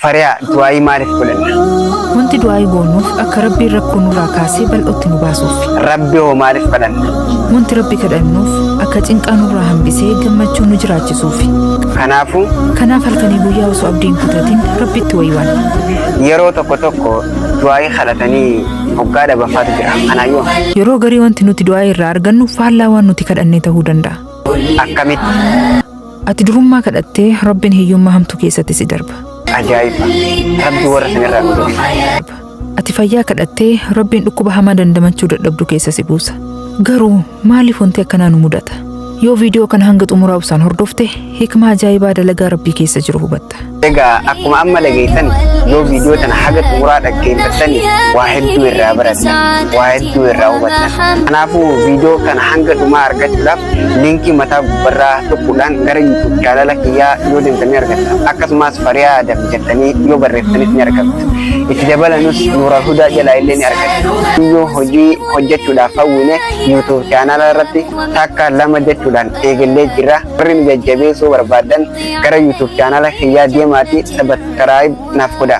Fariyaa du'aayii maaliif godhanna? Wanti du'aayii goonuuf akka Rabbiin rakkoo nurraa kaasee bal'ootti nu baasuuf. Rabbi hoo maaliif kadhanna? Wanti Rabbi kadhannuuf akka cinqaa nurraa hambisee gammachuu nu jiraachisuufi. Kanaaf halkanii guyyaa osoo abdiin kutatin Rabbitti wayiwaan. Yeroo tokko du'aayii kadhatanii hoggaa dhabafaatu jira. Kanaayyoo yeroo garii wanti nuti du'aayii irraa argannu faallaa waan nuti kadhannee ta'uu danda'a. Akkamitti? Ati durummaa kadhattee Rabbiin hiyyummaa hamtuu keessatti si darba. Ajaa'iba! Rabbi warra sanirraa nu darba. Ati fayyaa kadhattee Rabbiin dhukkuba hamaa dandamachuu dadhabdu keessa si buusa. Garuu maaliif wanti akkanaa nu mudata? Yoo viidiyoo kana hanga xumuraa obsaan hordofte hikmaa ajaa'ibaa dalagaa Rabbii keessa jiru hubatta. Egaa akkuma amma dhageessan yoo viidiyoo tana haga xumuraa dhaggeeffattani waa hedduu irraa barattan, waa hedduu irraa hubattan. Kanaafuu viidiyoo kana hanga dhumaa argachuudhaaf liinkii mataa gubbarraa tuquudhaan gara YouTube chaanala kiyyaa yoo deemtanii argattan. Akkasumas Fariyaa Adam jettanii yoo barreeffanis ni argattu. Itti dabalanus Nuural Hudaa jalaa illee ni argattu. Yoo hojii hojjechuudhaaf hawwine YouTube chaanala irratti takka lama jechuudhaan eegallee jira. Warri nu jajjabeessuu barbaadan gara YouTube chaanala kiyyaa deemaatii sabaskaraayib naaf godhaa.